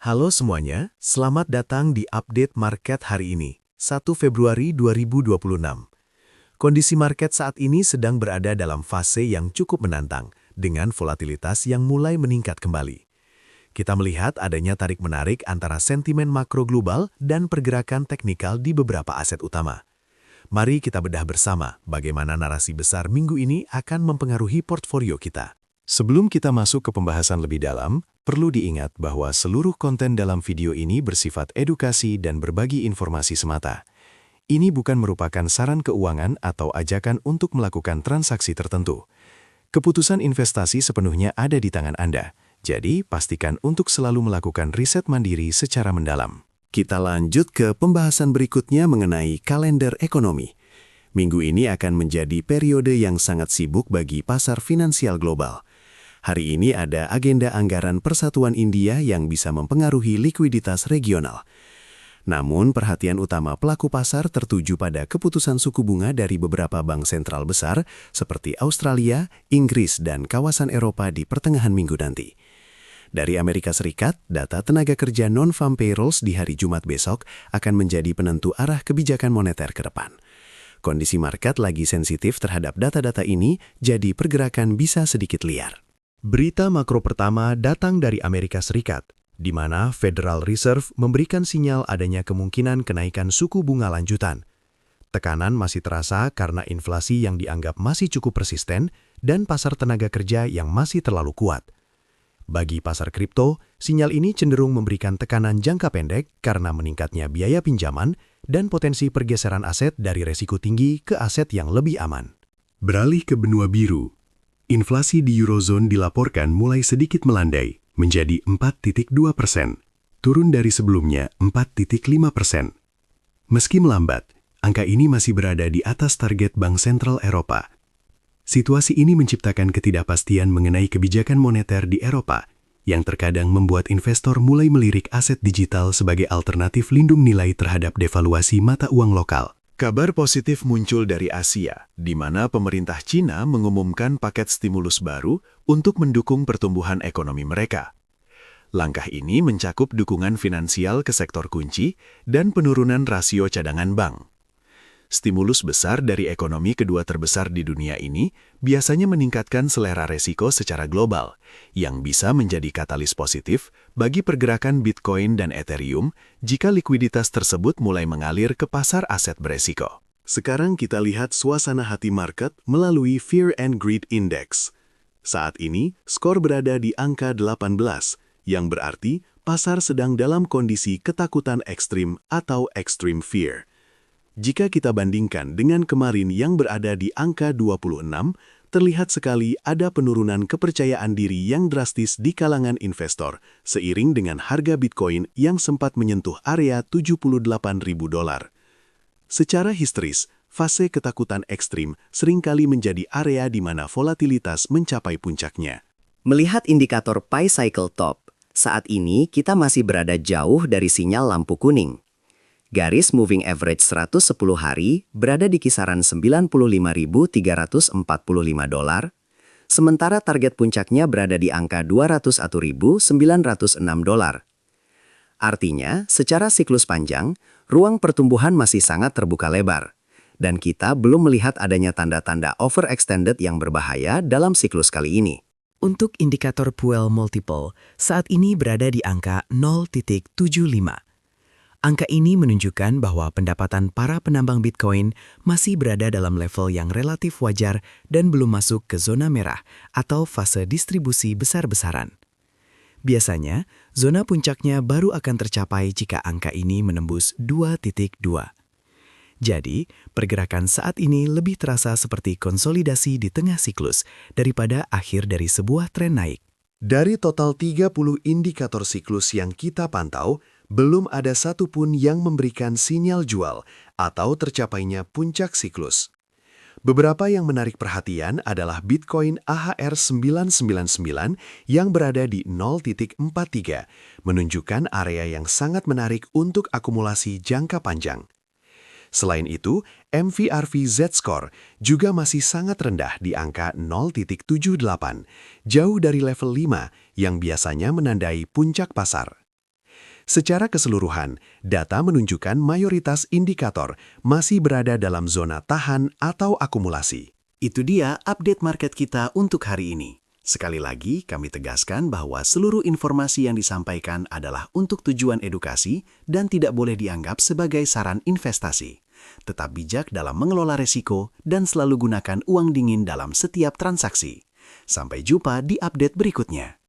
Halo semuanya, selamat datang di update market hari ini, 1 Februari 2026. Kondisi market saat ini sedang berada dalam fase yang cukup menantang, dengan volatilitas yang mulai meningkat kembali. Kita melihat adanya tarik-menarik antara sentimen makro global dan pergerakan teknikal di beberapa aset utama. Mari kita bedah bersama bagaimana narasi besar minggu ini akan mempengaruhi portfolio kita. Sebelum kita masuk ke pembahasan lebih dalam, perlu diingat bahwa seluruh konten dalam video ini bersifat edukasi dan berbagi informasi semata. Ini bukan merupakan saran keuangan atau ajakan untuk melakukan transaksi tertentu. Keputusan investasi sepenuhnya ada di tangan Anda, jadi pastikan untuk selalu melakukan riset mandiri secara mendalam. Kita lanjut ke pembahasan berikutnya mengenai kalender ekonomi. Minggu ini akan menjadi periode yang sangat sibuk bagi pasar finansial global. Hari ini ada agenda anggaran Persatuan India yang bisa mempengaruhi likuiditas regional. Namun, perhatian utama pelaku pasar tertuju pada keputusan suku bunga dari beberapa bank sentral besar seperti Australia, Inggris, dan kawasan Eropa di pertengahan minggu nanti. Dari Amerika Serikat, data tenaga kerja non-farm payrolls di hari Jumat besok akan menjadi penentu arah kebijakan moneter ke depan. Kondisi market lagi sensitif terhadap data-data ini, jadi pergerakan bisa sedikit liar. Berita makro pertama datang dari Amerika Serikat, di mana Federal Reserve memberikan sinyal adanya kemungkinan kenaikan suku bunga lanjutan. Tekanan masih terasa karena inflasi yang dianggap masih cukup persisten dan pasar tenaga kerja yang masih terlalu kuat. Bagi pasar kripto, sinyal ini cenderung memberikan tekanan jangka pendek karena meningkatnya biaya pinjaman dan potensi pergeseran aset dari resiko tinggi ke aset yang lebih aman. Beralih ke benua biru. Inflasi di Eurozone dilaporkan mulai sedikit melandai, menjadi 4,2%, turun dari sebelumnya 4,5%. Meski melambat, angka ini masih berada di atas target Bank Sentral Eropa. Situasi ini menciptakan ketidakpastian mengenai kebijakan moneter di Eropa, yang terkadang membuat investor mulai melirik aset digital sebagai alternatif lindung nilai terhadap devaluasi mata uang lokal. Kabar positif muncul dari Asia, di mana pemerintah Cina mengumumkan paket stimulus baru untuk mendukung pertumbuhan ekonomi mereka. Langkah ini mencakup dukungan finansial ke sektor kunci dan penurunan rasio cadangan bank. Stimulus besar dari ekonomi kedua terbesar di dunia ini biasanya meningkatkan selera resiko secara global, yang bisa menjadi katalis positif bagi pergerakan Bitcoin dan Ethereum jika likuiditas tersebut mulai mengalir ke pasar aset beresiko. Sekarang kita lihat suasana hati market melalui Fear and Greed Index. Saat ini, skor berada di angka 18, yang berarti pasar sedang dalam kondisi ketakutan ekstrim atau extreme fear. Jika kita bandingkan dengan kemarin yang berada di angka 26, terlihat sekali ada penurunan kepercayaan diri yang drastis di kalangan investor, seiring dengan harga Bitcoin yang sempat menyentuh area $78.000. Secara historis, fase ketakutan ekstrim seringkali menjadi area di mana volatilitas mencapai puncaknya. Melihat indikator Pi Cycle Top, saat ini kita masih berada jauh dari sinyal lampu kuning. Garis moving average 110 hari berada di kisaran $95.345, sementara target puncaknya berada di angka $201.906. Artinya, secara siklus panjang, ruang pertumbuhan masih sangat terbuka lebar, dan kita belum melihat adanya tanda-tanda overextended yang berbahaya dalam siklus kali ini. Untuk indikator Puel Multiple, saat ini berada di angka 0,75. Angka ini menunjukkan bahwa pendapatan para penambang Bitcoin masih berada dalam level yang relatif wajar dan belum masuk ke zona merah atau fase distribusi besar-besaran. Biasanya, zona puncaknya baru akan tercapai jika angka ini menembus 2,2. Jadi, pergerakan saat ini lebih terasa seperti konsolidasi di tengah siklus daripada akhir dari sebuah tren naik. Dari total 30 indikator siklus yang kita pantau, belum ada satupun yang memberikan sinyal jual atau tercapainya puncak siklus. Beberapa yang menarik perhatian adalah Bitcoin AHR 999 yang berada di 0,43, menunjukkan area yang sangat menarik untuk akumulasi jangka panjang. Selain itu, MVRV Z-Score juga masih sangat rendah di angka 0,78, jauh dari level 5 yang biasanya menandai puncak pasar. Secara keseluruhan, data menunjukkan mayoritas indikator masih berada dalam zona tahan atau akumulasi. Itu dia update market kita untuk hari ini. Sekali lagi, kami tegaskan bahwa seluruh informasi yang disampaikan adalah untuk tujuan edukasi dan tidak boleh dianggap sebagai saran investasi. Tetap bijak dalam mengelola resiko dan selalu gunakan uang dingin dalam setiap transaksi. Sampai jumpa di update berikutnya.